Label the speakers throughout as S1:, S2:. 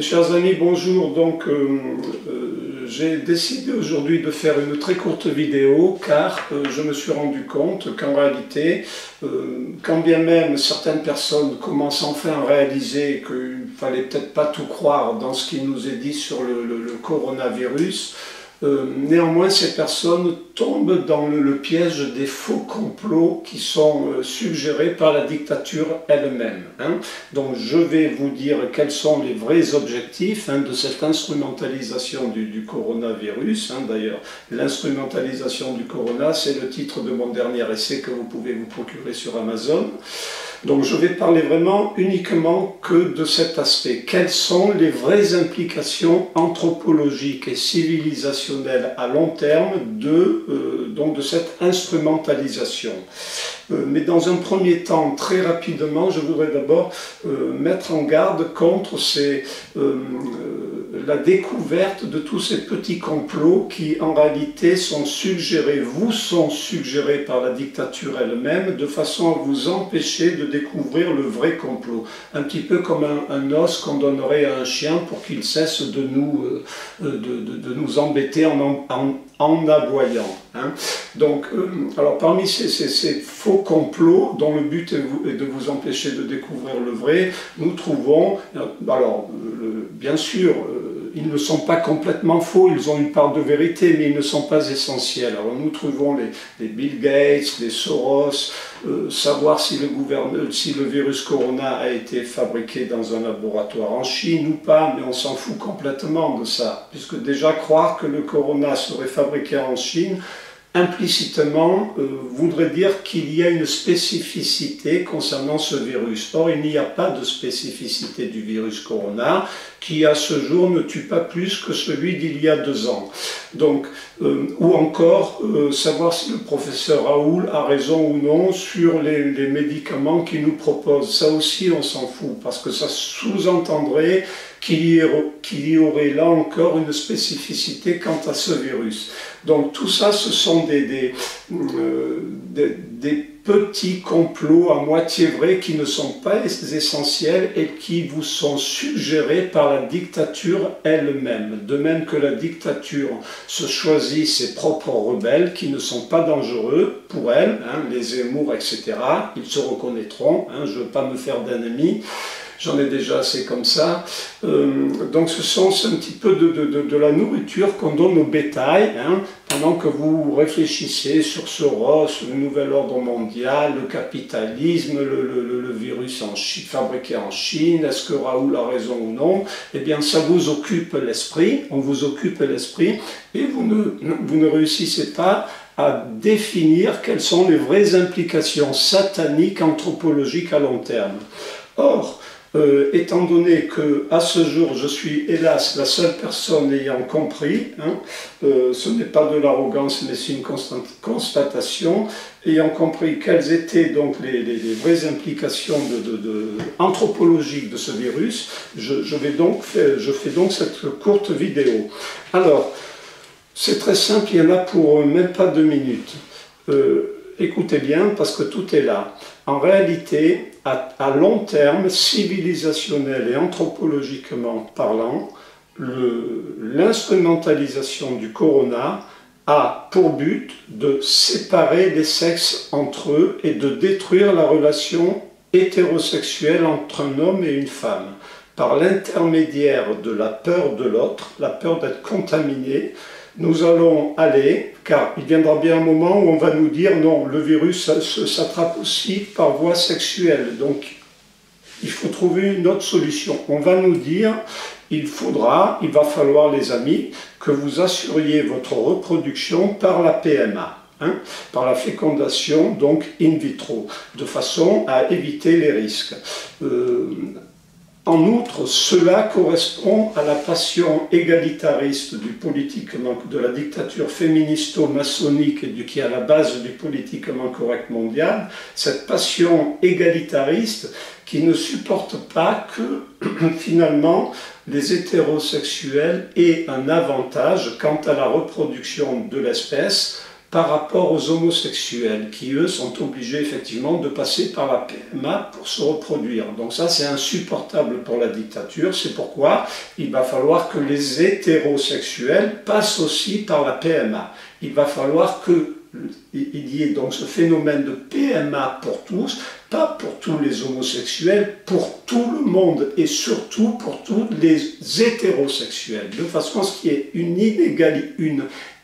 S1: Chers amis, bonjour. Donc, j'ai décidé aujourd'hui de faire une très courte vidéo car je me suis rendu compte qu'en réalité, quand bien même certaines personnes commencent enfin à réaliser qu'il ne fallait peut-être pas tout croire dans ce qui nous est dit sur le coronavirus, néanmoins ces personnes tombent dans le piège des faux complots qui sont suggérés par la dictature elle-même. Donc je vais vous dire quels sont les vrais objectifs de cette instrumentalisation du coronavirus. D'ailleurs, l'instrumentalisation du corona, c'est le titre de mon dernier essai que vous pouvez vous procurer sur Amazon. Donc je vais parler vraiment uniquement que de cet aspect. Quelles sont les vraies implications anthropologiques et civilisationnelles à long terme donc de cette instrumentalisation? Mais dans un premier temps, très rapidement, je voudrais d'abord mettre en garde contre la découverte de tous ces petits complots qui en réalité sont suggérés par la dictature elle-même de façon à vous empêcher de découvrir le vrai complot. Un petit peu comme un os qu'on donnerait à un chien pour qu'il cesse de nous embêter en aboyant. Donc, alors parmi ces faux complots dont le but est de vous empêcher de découvrir le vrai, nous trouvons, alors bien sûr, ils ne sont pas complètement faux, ils ont une part de vérité, mais ils ne sont pas essentiels. Alors nous trouvons les Bill Gates, les Soros, savoir si le virus corona a été fabriqué dans un laboratoire en Chine ou pas, mais on s'en fout complètement de ça, puisque déjà croire que le corona serait fabriqué en Chine, implicitement voudrait dire qu'il y a une spécificité concernant ce virus. Or, il n'y a pas de spécificité du virus corona qui, à ce jour, ne tue pas plus que celui d'il y a 2 ans. Donc, ou encore, savoir si le professeur Raoult a raison ou non sur les médicaments qu'il nous propose. Ça aussi, on s'en fout, parce que ça sous-entendrait qu'il y aurait là encore une spécificité quant à ce virus. Donc tout ça, ce sont des petits complots à moitié vrais qui ne sont pas essentiels et qui vous sont suggérés par la dictature elle-même. De même que la dictature se choisit ses propres rebelles qui ne sont pas dangereux pour elle, les Zemmour, etc. Ils se reconnaîtront, je ne veux pas me faire d'ennemis. J'en ai déjà assez comme ça. Donc c'est un petit peu de la nourriture qu'on donne au bétail, pendant que vous réfléchissez sur Soros, le nouvel ordre mondial, le capitalisme, le virus fabriqué en Chine, est-ce que Raoult a raison ou non? Eh bien ça vous occupe l'esprit, on vous occupe l'esprit, et vous ne réussissez pas à définir quelles sont les vraies implications sataniques, anthropologiques à long terme. Or, étant donné qu'à ce jour, je suis hélas la seule personne ayant compris, ce n'est pas de l'arrogance, mais c'est une constatation, ayant compris quelles étaient donc les vraies implications anthropologiques de ce virus, je fais donc cette courte vidéo. Alors, c'est très simple, il y en a pour même pas 2 minutes. Écoutez bien, parce que tout est là. En réalité, à long terme, civilisationnel et anthropologiquement parlant, l'instrumentalisation du corona a pour but de séparer les sexes entre eux et de détruire la relation hétérosexuelle entre un homme et une femme. Par l'intermédiaire de la peur de l'autre, la peur d'être contaminé, nous allons aller, car il viendra bien un moment où on va nous dire non, le virus s'attrape aussi par voie sexuelle, donc il faut trouver une autre solution. On va nous dire, il va falloir les amis, que vous assuriez votre reproduction par la PMA, par la fécondation, donc in vitro, de façon à éviter les risques. En outre, cela correspond à la passion égalitariste de la dictature féministo-maçonnique et qui est à la base du politiquement correct mondial, cette passion égalitariste qui ne supporte pas que, finalement, les hétérosexuels aient un avantage quant à la reproduction de l'espèce par rapport aux homosexuels, qui eux sont obligés effectivement de passer par la PMA pour se reproduire. Donc ça c'est insupportable pour la dictature, c'est pourquoi il va falloir que les hétérosexuels passent aussi par la PMA. Il va falloir qu'il y ait donc ce phénomène de PMA pour tous, pas pour tous les homosexuels, pour tout le monde et surtout pour tous les hétérosexuels, de façon à ce qu'il y ait une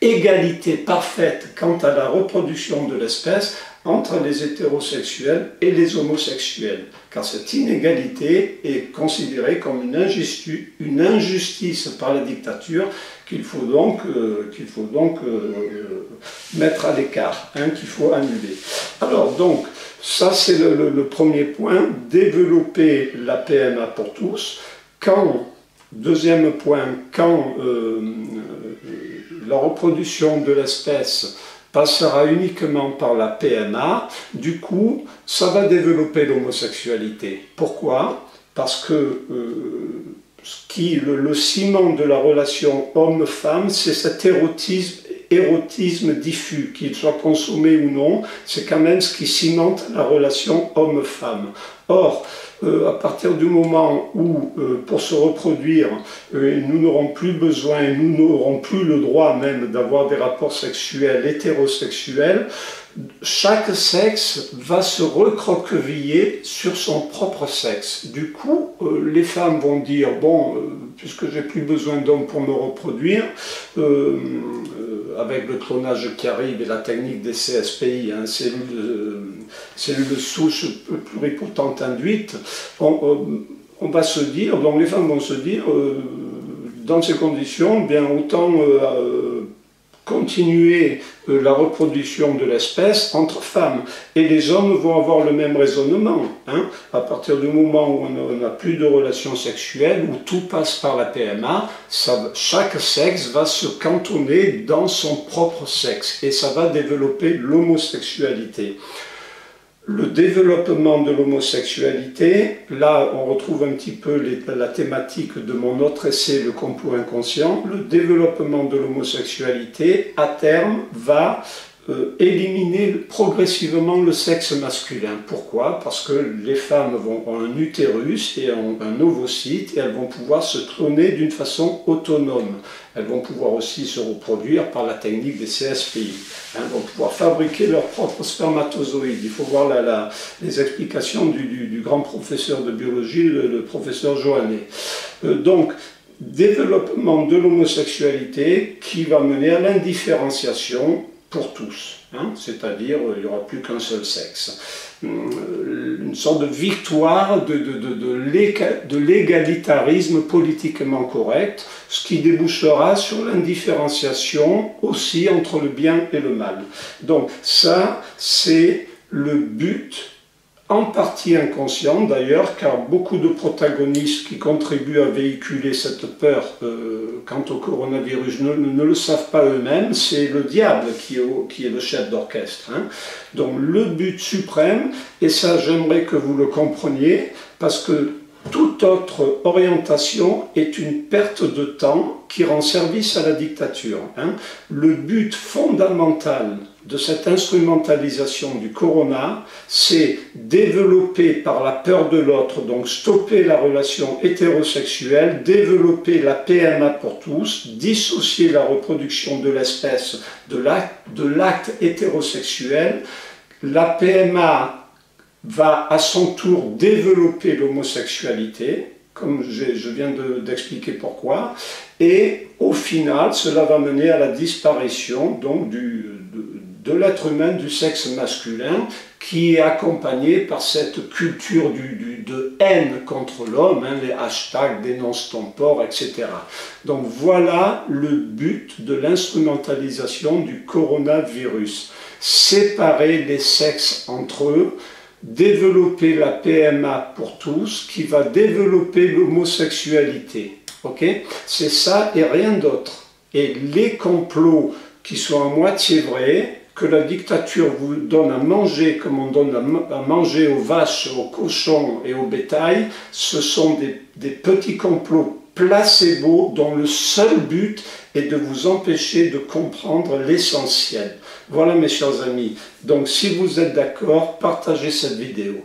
S1: égalité parfaite quant à la reproduction de l'espèce entre les hétérosexuels et les homosexuels, car cette inégalité est considérée comme une injustice par la dictature qu'il faut donc mettre à l'écart, qu'il faut annuler. Alors donc, ça c'est le premier point, développer la PMA pour tous. Deuxième point, quand la reproduction de l'espèce passera uniquement par la PMA, du coup, ça va développer l'homosexualité. Pourquoi? Parce que le ciment de la relation homme-femme, c'est cet érotisme diffus, qu'il soit consommé ou non, c'est quand même ce qui cimente la relation homme-femme. Or, à partir du moment où, pour se reproduire, nous n'aurons plus besoin, nous n'aurons plus le droit même d'avoir des rapports sexuels hétérosexuels, chaque sexe va se recroqueviller sur son propre sexe. Du coup, les femmes vont dire, bon, puisque j'ai plus besoin d'hommes pour me reproduire, avec le clonage qui arrive et la technique des CSPI, cellules de souche pluripotentes induites, on va se dire, donc les femmes vont se dire, dans ces conditions, bien autant continuer la reproduction de l'espèce entre femmes. Et les hommes vont avoir le même raisonnement. À partir du moment où on n'a plus de relations sexuelles, où tout passe par la PMA, chaque sexe va se cantonner dans son propre sexe. Et ça va développer l'homosexualité. Le développement de l'homosexualité, là on retrouve un petit peu la thématique de mon autre essai, Le complot inconscient. Le développement de l'homosexualité, à terme, va éliminer progressivement le sexe masculin. Pourquoi? Parce que les femmes ont un utérus et un ovocyte et elles vont pouvoir se cloner d'une façon autonome. Elles vont pouvoir aussi se reproduire par la technique des CSPI. Elles vont pouvoir fabriquer leurs propres spermatozoïdes. Il faut voir les explications du grand professeur de biologie, le professeur Joannet. Donc, développement de l'homosexualité qui va mener à l'indifférenciation pour tous, c'est-à-dire il n'y aura plus qu'un seul sexe. Une sorte de victoire de l'égalitarisme politiquement correct, ce qui débouchera sur l'indifférenciation aussi entre le bien et le mal. Donc ça, c'est le but, en partie inconscient d'ailleurs, car beaucoup de protagonistes qui contribuent à véhiculer cette peur quant au coronavirus ne le savent pas eux-mêmes, c'est le diable qui est le chef d'orchestre. Donc le but suprême, et ça j'aimerais que vous le compreniez, parce que toute autre orientation est une perte de temps qui rend service à la dictature. Le but fondamental de cette instrumentalisation du corona, c'est développer par la peur de l'autre, donc stopper la relation hétérosexuelle, développer la PMA pour tous, dissocier la reproduction de l'espèce de l'acte hétérosexuel. La PMA va à son tour développer l'homosexualité, comme je viens d'expliquer pourquoi, et au final, cela va mener à la disparition donc, de l'être humain du sexe masculin, qui est accompagné par cette culture de haine contre l'homme, les hashtags dénonce ton porc, etc. Donc voilà le but de l'instrumentalisation du coronavirus. Séparer les sexes entre eux, développer la PMA pour tous, qui va développer l'homosexualité. C'est ça et rien d'autre. Et les complots qui sont à moitié vrais, que la dictature vous donne à manger comme on donne à manger aux vaches, aux cochons et au bétail, ce sont des petits complots placebo dont le seul but est de vous empêcher de comprendre l'essentiel. Voilà mes chers amis, donc si vous êtes d'accord, partagez cette vidéo.